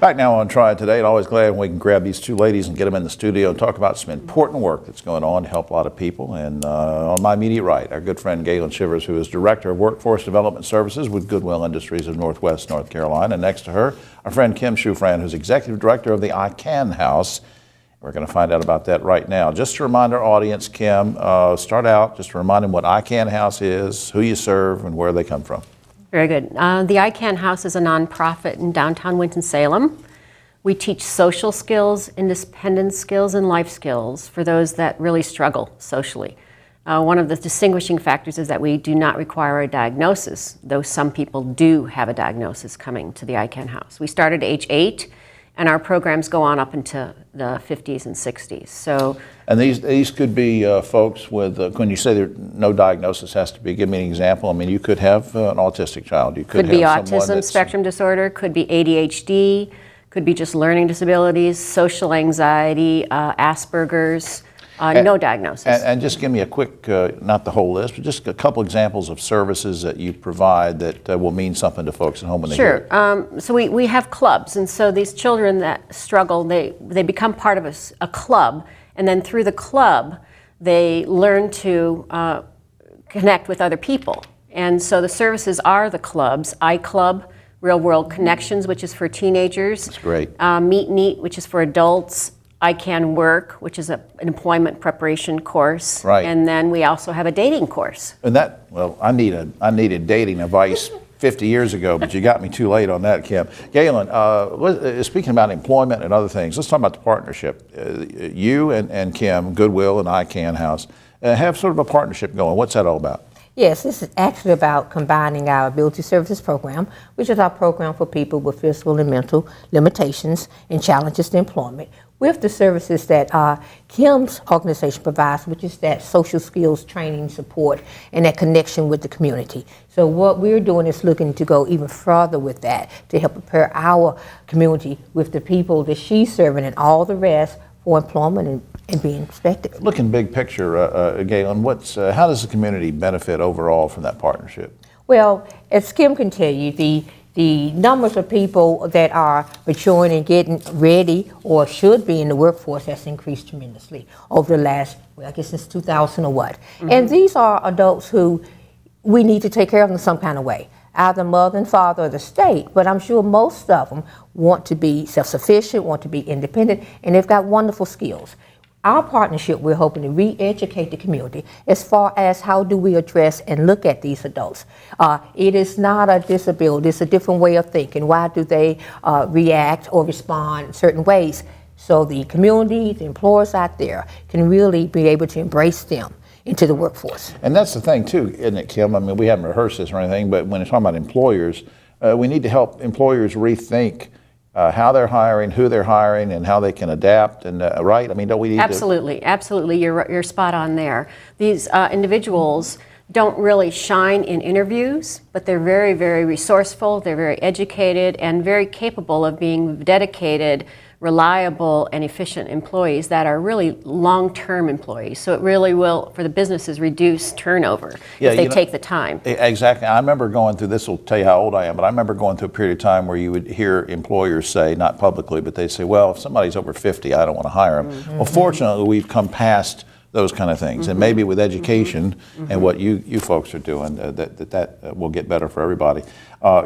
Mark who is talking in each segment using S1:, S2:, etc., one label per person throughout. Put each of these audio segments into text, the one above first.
S1: Right now on Triad today, and always glad when we can grab these two ladies and get them in the studio and talk about some important work that's going on to help a lot of people. And on my immediate right, our good friend Galen Shivers, who is Director of Workforce Development Services with Goodwill Industries of Northwest North Carolina. And next to her, our friend Kim Schufran, who's Executive Director of the iCan House. We're going to find out about that right now. Just to remind our audience, Kim, start out just to remind them what iCan House is, who you serve, and where they come from.
S2: Very good. The iCan House is a nonprofit in downtown Winston-Salem. We teach social skills, independence skills, and life skills for those that really struggle socially. One of the distinguishing factors is that we do not require a diagnosis, though some people do have a diagnosis coming to the iCan House. We started at age 8, and our programs go on up into the 50s and 60s.
S1: And these could be folks with, when you say there no diagnosis has to be, give me an example. I mean, you could have an autistic child. You could
S2: be
S1: have
S2: autism spectrum disorder, could be ADHD, could be just learning disabilities, social anxiety, Asperger's, no diagnosis.
S1: And just give me a quick, not the whole list, but just a couple examples of services that you provide that will mean something to folks at home when they hear it.
S2: So we have clubs, and so these children that struggle, they become part of a club, and then through the club, they learn to connect with other people. And so the services are the clubs, iClub, Real World Connections, which is for teenagers.
S1: That's great.
S2: Meet and Eat, which is for adults. iCan Work, which is an employment preparation course.
S1: Right.
S2: And then we also have a dating course.
S1: And that, well, I needed dating advice 50 years ago, but you got me too late on that, Kim. Galen, speaking about employment and other things, let's talk about the partnership. You and Kim, Goodwill and iCan House, have sort of a partnership going. What's that all about?
S3: Yes, this is actually about combining our Ability Services program, which is our program for people with physical and mental limitations and challenges to employment, with the services that Kim's organization provides, which is that social skills training support and that connection with the community. So what we're doing is looking to go even further with that to help prepare our community with the people that she's serving and all the rest for employment and being expected.
S1: Looking big picture, Galen, how does the community benefit overall from that partnership?
S3: Well, as Kim can tell you, the numbers of people that are maturing and getting ready or should be in the workforce has increased tremendously over the last, well, I guess since 2000 or what. Mm-hmm. And these are adults who we need to take care of in some kind of way. Either mother and father or the state, but I'm sure most of them want to be self-sufficient, want to be independent, and they've got wonderful skills. Our partnership, we're hoping to re-educate the community as far as how do we address and look at these adults. It is not a disability, it's a different way of thinking. Why do they react or respond in certain ways? So the community, the employers out there can really be able to embrace them into the workforce.
S1: And that's the thing too, isn't it, Kim? I mean, we haven't rehearsed this or anything, but when it's talking about employers, we need to help employers rethink how they're hiring, who they're hiring, and how they can adapt. And right? I mean, don't we need
S2: Absolutely. You're spot on there. These individuals don't really shine in interviews, but they're very, very resourceful. They're very educated and very capable of being dedicated, reliable, and efficient employees that are really long-term employees. So it really will, for the businesses, reduce turnover if they take the time.
S1: Exactly. I remember going through, this will tell you how old I am, but I remember going through a period of time where you would hear employers say, not publicly, but they'd say, well, if somebody's over 50, I don't want to hire them. Mm-hmm. Well, fortunately, we've come past those kind of things. Mm-hmm. And maybe with education mm-hmm. and what you folks are doing, that will get better for everybody.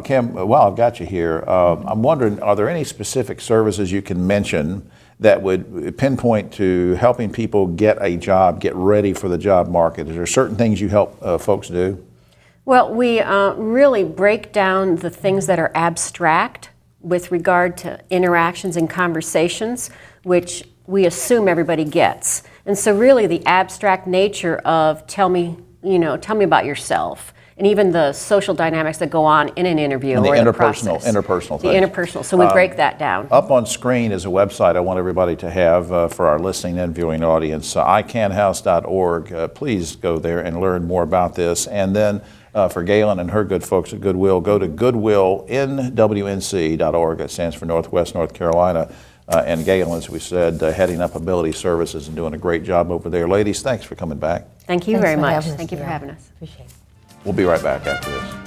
S1: Kim, while I've got you here, I'm wondering, are there any specific services you can mention that would pinpoint to helping people get a job, get ready for the job market? Is there certain things you help folks do?
S2: Well, we really break down the things that are abstract with regard to interactions and conversations, which we assume everybody gets. And so really the abstract nature of tell me about yourself, and even the social dynamics that go on in an interview
S1: and
S2: or
S1: the
S2: the process.
S1: interpersonal
S2: The interpersonal, so we break that down.
S1: Up on screen is a website I want everybody to have for our listening and viewing audience, icanhouse.org. Please go there and learn more about this. And then for Galen and her good folks at Goodwill, go to goodwillnwnc.org. That stands for Northwest North Carolina. And Galen, as we said, heading up Ability Services and doing a great job over there. Ladies, thanks for coming back.
S2: Thank you very much. Thank you for having us.
S3: Appreciate it.
S1: We'll be right back after this.